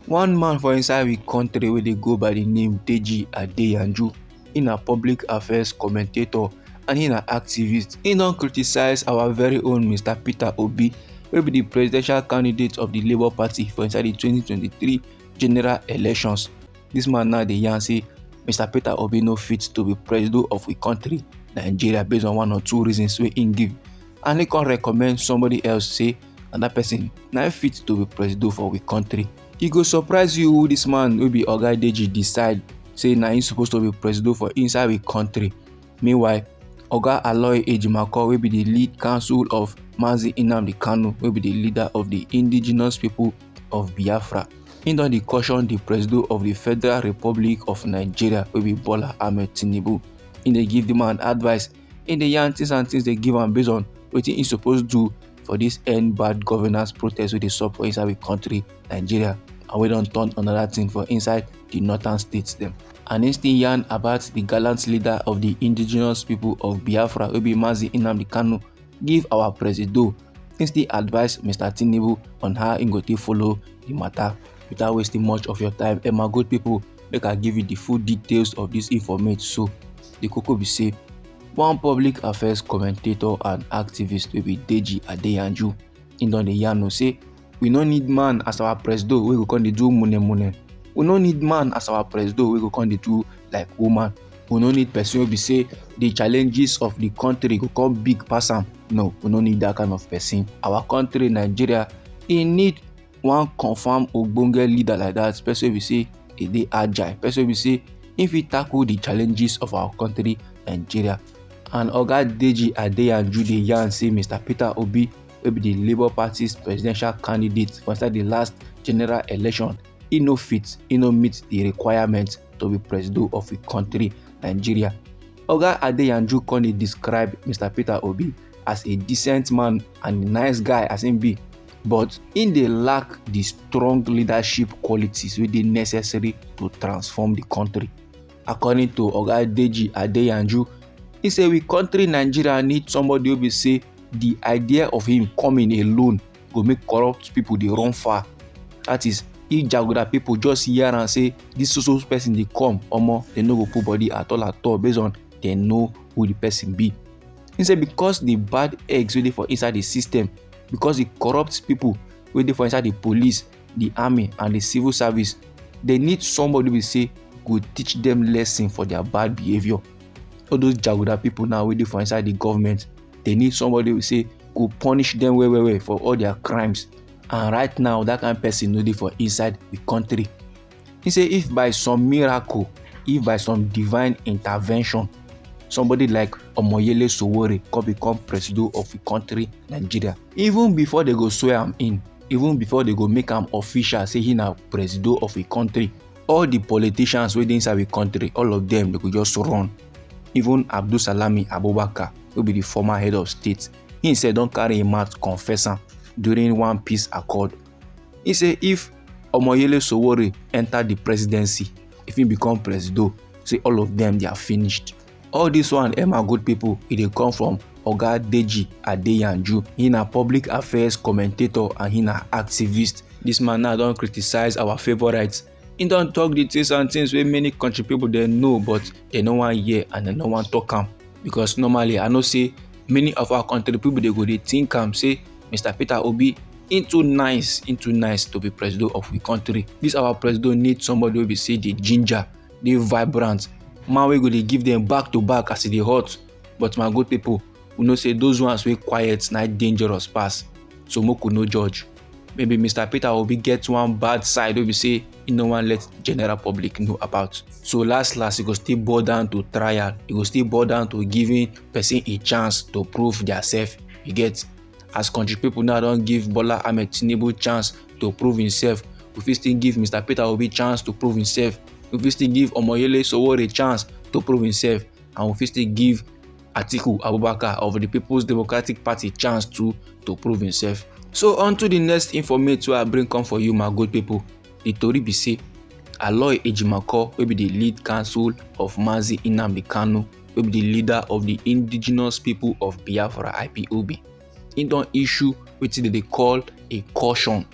One man for inside we country wey dey go by the name Denji Adeyanju, he na public affairs commentator and he na activist. He don criticize our very own Mr. Peter Obi wey be the presidential candidate of the Labour Party for inside the 2023 general elections. This man now dey yarn say Mr. Peter Obi no fit to be president of we country Nigeria based on one or two reasons wey im give, and he come recommend somebody else say na that person na fit to be president for we country. E go surprise you who this man wey be Oga Denji decide say na him suppose to be president for inside we country. Meanwhile, Oga Aloy Ejimakor wey be the lead counsel of Mazi Nnamdi Kanu wey be the leader of the indigenous people of Biafra, he don dey caution the president of the Federal Republic of Nigeria wey be Bola Ahmed Tinubu. He dey give the man advice, he dey yarn things and things dey give am based on wetin he suppose do for this end bad governance protest wey dey sup for inside we country Nigeria, and wey don turn another thing for inside the northern states dem. And he still yarn about the gallant leader of the indigenous people of Biafra wey be Mazi Nnamdi Kanu give our president. He still advise Mr. Tinubu on how he go take follow the matter. Without wasting much of your time, my good people, make I give you the full details of this information. So the koko be say, one public affairs commentator and activist wey be Denji Adeyanju, he don dey yarn say we no need man as our president wey go come dey do mune. We no need man as our president wey go come dey do like woman. We no need person wey be say the challenges of the country go come big pass am. No, we no need that kind of person. Our country Nigeria, e need one confirm ogbonge leader like that. Person wey be say e dey agile. Person wey be say if he tackle the challenges of our country Nigeria. And Oga Denji Adeyanju dey yarn say Mr. Peter Obi wey be the Labour Party's presidential candidate for inside the last general election, he no fit, he no meet the requirement to be president of the country Nigeria. Oga Adeyanju come dey describe Mr. Peter Obi as a decent man and a nice guy as him be, but he dey lack the strong leadership qualities wey dey necessary to transform the country. According to Oga Denji Adeyanju, he say we country Nigeria need somebody wey be say the idea of him coming alone go make corrupt people dey run far. That is, if jaguda people just hear am say this so person dey come, omo, they no go put body at all based on they know who the person be. He say because the bad eggs wey dey for inside the system, because the corrupt people wey dey for inside the police, the army and the civil service, they need somebody wey say go teach them lesson for their bad behavior. All those jaguda people now wey dey for inside the government, they need somebody wey say go punish them well for all their crimes. And right now, that kind of person no dey for inside the country. He say if by some miracle, if by some divine intervention, somebody like Omoyele Sowore come become president of the country Nigeria, even before they go swear am in, even before they go make am official say he na president of a country, all the politicians wey dey inside the country, all of them, they go just run. Even Abdul Salami Abubakar wey be the former head of state, he said don carry him mouth confess am during one peace accord. He say if Omoyele Sowore enter the presidency, if he become president, say all of them they are finished. All this one, my good people, it dey come from Oga Denji Adeyanju. He na public affairs commentator and he na activist. This man now don criticize our favorites. He don talk the things and things wey many country people they know, but they no wan hear and they no wan talk am. Because normally I know say many of our country people they go dey think am say Mr. Peter Obi into nice to be president of the country. This our president need somebody wey be say the ginger, dey vibrant, man wey go dey give them back to back as e dey hot. But my good people, we know say those ones wey quiet na dangerous pass. So make we no judge. Maybe Mr. Peter Obi get one bad side wey be say he no wan let general public know about. So last e go still boil down to trial. E go still boil down to giving person a chance to prove theirself. You get, as country people now don give Bola Ahmed Tinubu chance to prove himself, we fit still give Mr. Peter Obi chance to prove himself. We fit still give Omoyele Sowore chance to prove himself, and we fit still give Atiku Abubakar of the People's Democratic Party chance to prove himself. So on to the next information I bring come for you, my good people. The tori be say Aloy Ejimakor wey be the lead counsel of Mazi Nnamdi Kanu, wey be the leader of the indigenous people of Biafra IPOB, he don issue wetin they call a caution.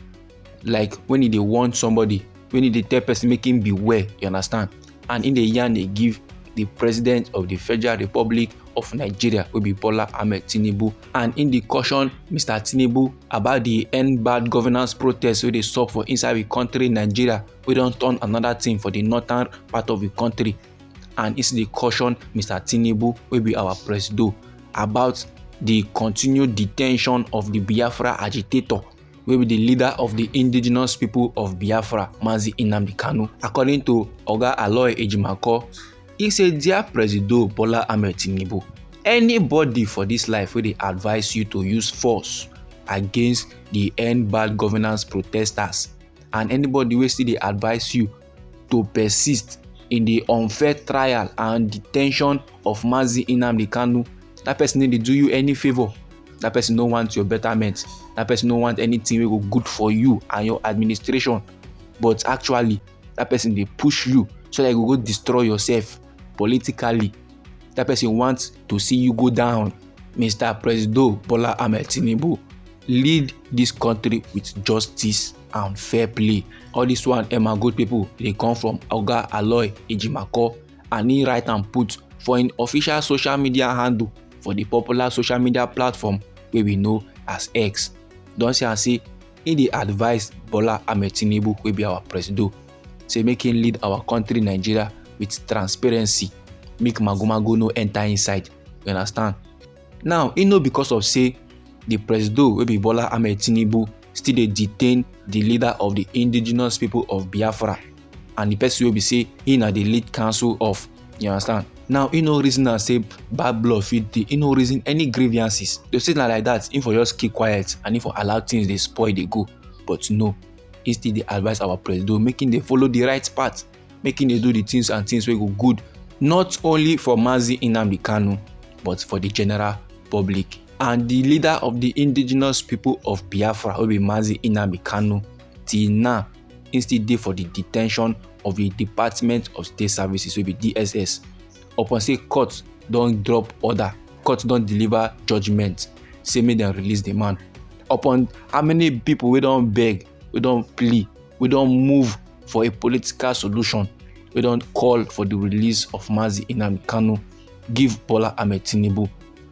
Like when they warn somebody wey need dey tell person make him beware, you understand, and in dey yarn dey give the president of the Federal Republic of Nigeria wey be Bola Ahmed Tinubu, and in dey caution Mr. Tinubu about the end bad governance protest wey dey sup for inside the country Nigeria wey don turn another thing for the northern part of the country, and in dey caution Mr. Tinubu wey be our presido about the continued detention of the Biafra agitator wey be the leader of the indigenous people of Biafra, Mazi Nnamdi Kanu. According to Oga Aloy Ejimakor, he say, "Dear Presido Bola Ahmed Tinubu, anybody for this life wey dey advise you to use force against the end bad governance protesters, and anybody wey still dey advise you to persist in the unfair trial and detention of Mazi Nnamdi Kanu, that person no dey do you any favor. That person no want your betterment. That person no want anything wey go good for you and your administration. But actually, that person dey push you so that you go destroy yourself politically. That person wants to see you go down. Mr. Presido Bola Ahmed Tinubu, lead this country with justice and fair play." All this one, Emma, good people, they come from Oga Aloy Ejimakor, and he write and put for an official social media handle for the popular social media platform wey we know as X. Don say and say he dey advise Bola Ahmed Tinubu wey be our presido, say make him lead our country Nigeria with transparency, make magomago no enter inside, you understand. Now, e no because of say the presido wey be Bola Ahmed Tinubu still dey detain the leader of the indigenous people of Biafra, and the person wey be say he na the lead counsel of, you understand. Now, he no reason and say bad blood fit dey, he no reason any grievances. To say na like that, he for just keep quiet and he for allow things dey spoil dey go. But no, he still dey advise our presido making dey follow the right path, making dey do the things and things wey go good, not only for Mazi Nnamdi Kanu, but for the general public. And the leader of the indigenous people of Biafra wey be Mazi Nnamdi Kanu, till now, he still dey for the detention of the Department of State Services wey be DSS. Upon say court don drop order, court don deliver judgment, say make dem release the man. Upon how many people wey don beg, wey don plea, wey don move for a political solution, wey don call for the release of Mazi Nnamdi Kanu, give Bola Ahmed Tinubu.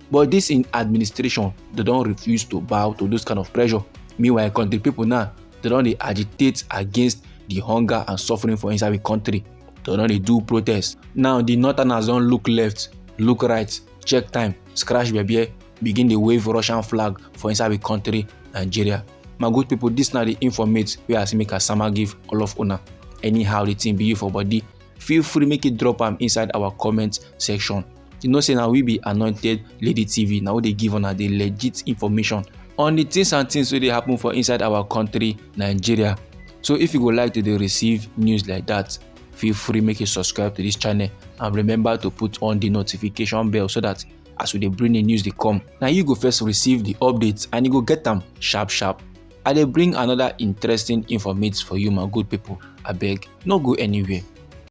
But this in administration, they don refuse to bow to those kind of pressure. Meanwhile, country people now, they don dey agitate against the hunger and suffering for inside the country. They don dey do protest. Now, the northerners don look left, look right, check time, scratch their beer, begin dey wave Russian flag for inside the country Nigeria. My good people, this na the informate wey I say make I sama give all of una. Anyhow the thing be you for body, feel free make it drop am inside our comment section. You know say na we be Anointed Lady TV, na we dey give una the legit information on the things and things wey dey happen for inside our country Nigeria. So if you go like to dey receive news like that, feel free make you subscribe to this channel and remember to put on the notification bell so that as we dey bring the news dey come, na you go first receive the updates and you go get am sharp sharp. I dey bring another interesting informate for you, my good people. Abeg, no go anywhere.